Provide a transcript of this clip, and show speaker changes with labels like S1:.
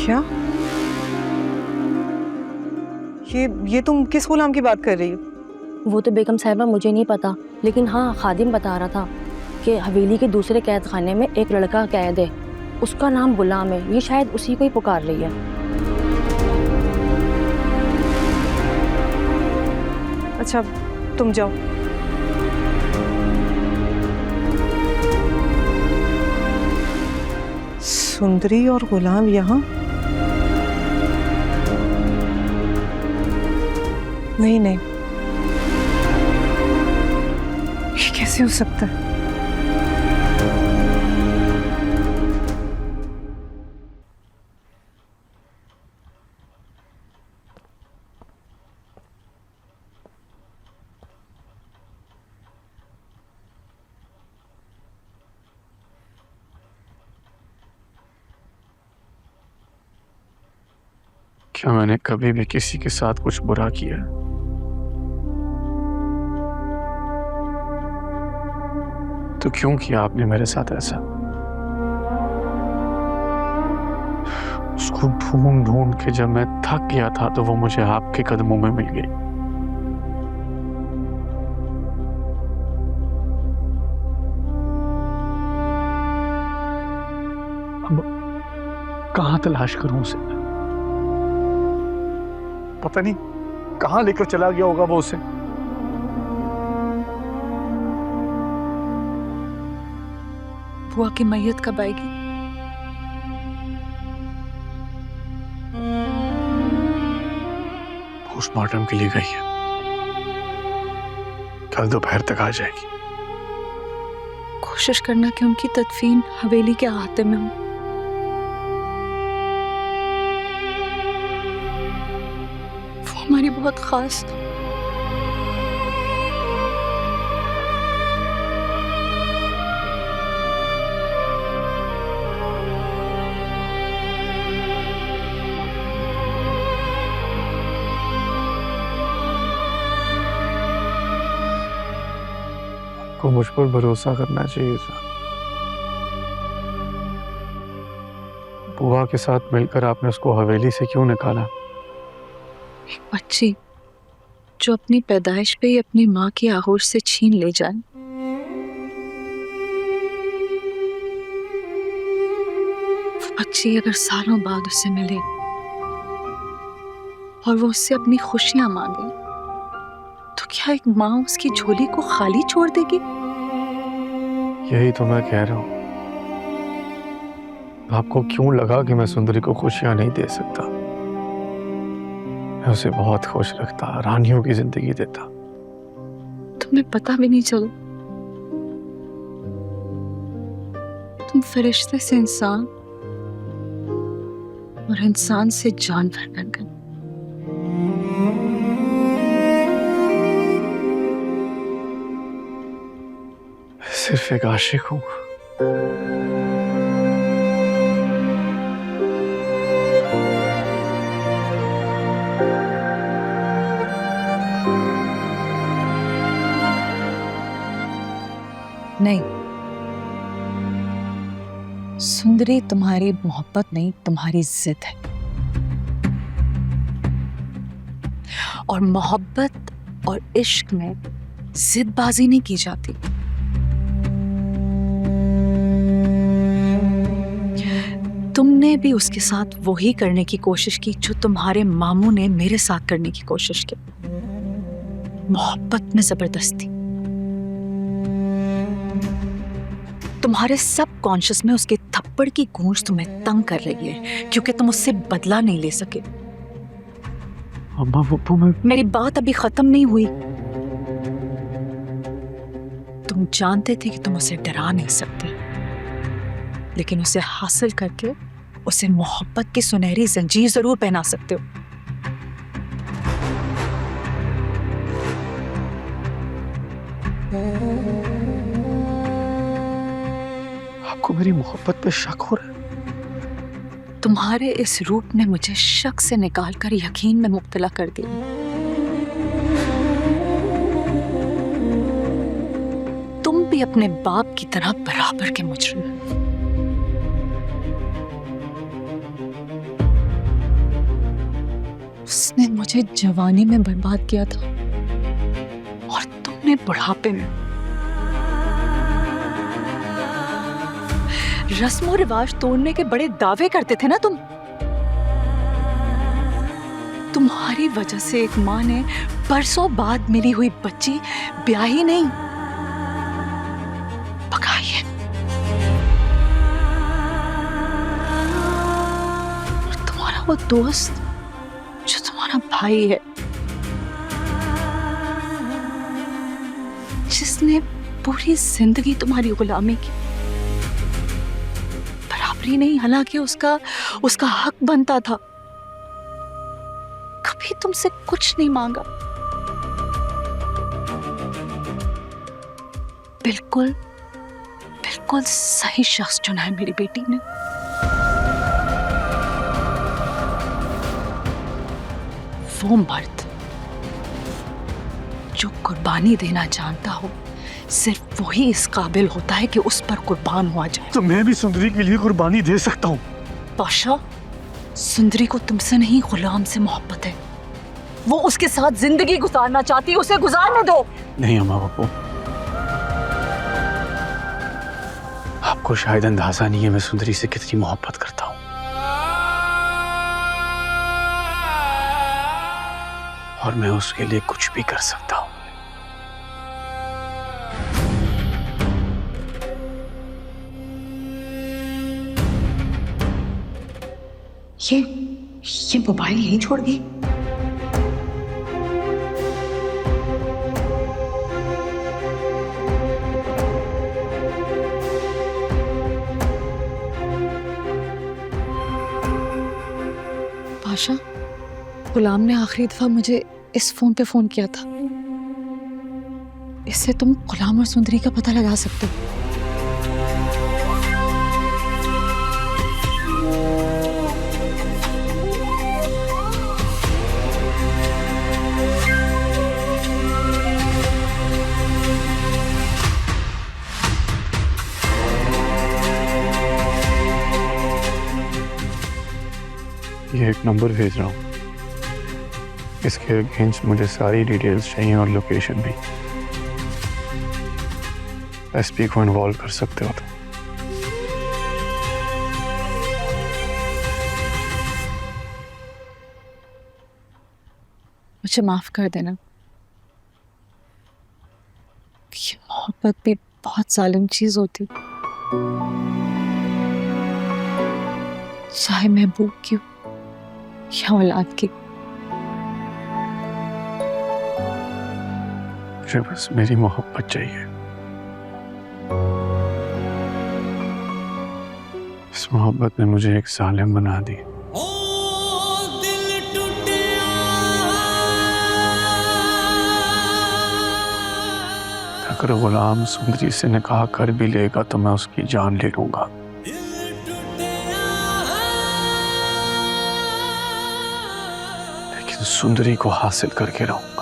S1: क्या? ये तुम किस गुलाम की बात कर रही हो?
S2: वो तो बेगम साहिबा मुझे नहीं पता, लेकिन हाँ खादिम बता रहा था कि हवेली के दूसरे कैद खाने में एक लड़का कैद है, उसका नाम गुलाम है, ये शायद उसी को ही पुकार रही है।
S1: अच्छा तुम जाओ। सुंदरी और गुलाम यहाँ? नहीं नहीं, ये कैसे हो सकता है?
S3: क्या मैंने कभी भी किसी के साथ कुछ बुरा किया? तो क्यों किया आपने मेरे साथ ऐसा? उसको ढूंढ ढूंढ के जब मैं थक गया था तो वो मुझे आपके कदमों में मिल गई। अब कहां तलाश करूं उसे? पता नहीं कहां लेकर चला गया होगा वो उसे।
S4: बुआ की मैयत कब आएगी?
S3: पोस्टमार्टम के लिए गई है, कल दोपहर तक आ जाएगी।
S4: कोशिश करना कि उनकी तदफीन हवेली के अहाते में हो। वो हमारी बहुत खास
S3: को मुझ पर भरोसा करना चाहिए था। बुआ के साथ मिलकर आपने उसको हवेली से क्यों निकाला?
S4: एक बच्ची जो अपनी पैदाइश पे ही अपनी माँ की आगोश से छीन ले जाए, वो बच्ची अगर सालों बाद उसे मिले और वो उससे अपनी खुशियां मांगे, तो क्या एक माँ उसकी झोली को खाली छोड़ देगी?
S3: यही तो मैं कह रहा हूं। आपको क्यों लगा कि मैं सुंदरी को खुशियां नहीं दे सकता? मैं उसे बहुत खुश रखता, रानियों की जिंदगी देता।
S4: तुम्हें पता भी नहीं चला। तुम फरिश्ते से इंसान और इंसान से जानवर बन गए।
S3: सिर्फ एक आशिक हूं।
S4: नहीं, सुंदरी तुम्हारी मोहब्बत नहीं, तुम्हारी जिद है। और मोहब्बत और इश्क में जिदबाजी नहीं की जाती। तुमने भी उसके साथ वही करने की कोशिश की जो तुम्हारे मामू ने मेरे साथ करने की कोशिश की, मोहब्बत में जबरदस्ती। तुम्हारे सब कॉन्शियस में उसके थप्पड़ की गूंज तुम्हें तंग कर रही है, क्योंकि तुम उससे बदला नहीं ले सके।
S3: अम्मा वो मैं...
S4: मेरी बात अभी खत्म नहीं हुई। तुम जानते थे कि तुम उसे डरा नहीं सकते, लेकिन उसे हासिल करके उसे मोहब्बत की सुनहरी जंजीर जरूर पहना सकते हो।
S3: आपको मेरी मोहब्बत पे शक हो रहा है?
S4: तुम्हारे इस रूप ने मुझे शक से निकालकर यकीन में मुब्तला कर दिया। तुम भी अपने बाप की तरह बराबर के मुजरिम हो। उसने मुझे जवानी में बर्बाद किया था और तुमने बुढ़ापे में। रस्मों रिवाज तोड़ने के बड़े दावे करते थे ना तुम। तुम्हारी वजह से एक माँ ने बरसों बाद मिली हुई बच्ची ब्याही नहीं, पकाई है। और तुम्हारा वो दोस्त जो तुम्हारा भाई है, जिसने पूरी जिंदगी तुम्हारी गुलामी की, बराबरी नहीं, हालांकि उसका हक बनता था, कभी तुमसे कुछ नहीं मांगा। बिल्कुल बिल्कुल सही शख्स चुना है मेरी बेटी ने। वो मर्द जो कुर्बानी देना जानता हो, सिर्फ वही इस काबिल होता है कि उस पर कुर्बान हुआ जाए।
S3: तो मैं भी सुंदरी के लिए कुर्बानी दे सकता हूँ।
S4: पाशा, सुंदरी को तुमसे नहीं गुलाम से मोहब्बत है। वो उसके साथ जिंदगी गुजारना चाहती है, उसे गुजारने दो।
S3: नहीं अम्मा बापू, आपको शायद अंदाजा नहीं है मैं सुंदरी से कितनी मोहब्बत करता हूँ। और मैं उसके लिए कुछ भी कर सकता हूँ।
S4: ये मोबाइल यहीं छोड़ गई। पाशा, गुलाम ने आखिरी दफा मुझे इस फोन पे फोन किया था। इससे तुम गुलाम और सुंदरी का पता लगा सकते हो।
S3: ये एक नंबर भेज रहा हूँ, इसके अगेंस्ट मुझे सारी डिटेल्स चाहिए और लोकेशन भी। एसपी को इन्वॉल्व कर सकते हो तो।
S4: मुझे माफ कर देना। ये मोहब्बत भी बहुत जालिम चीज होती, चाहे महबूब की हो या औलाद की।
S3: मुझे बस मेरी मोहब्बत चाहिए। इस मोहब्बत ने मुझे एक जालिम बना दी। अगर गुलाम सुंदरी से निकाह कर भी लेगा तो मैं उसकी जान ले लूंगा, लेकिन सुंदरी को हासिल करके रहूंगा।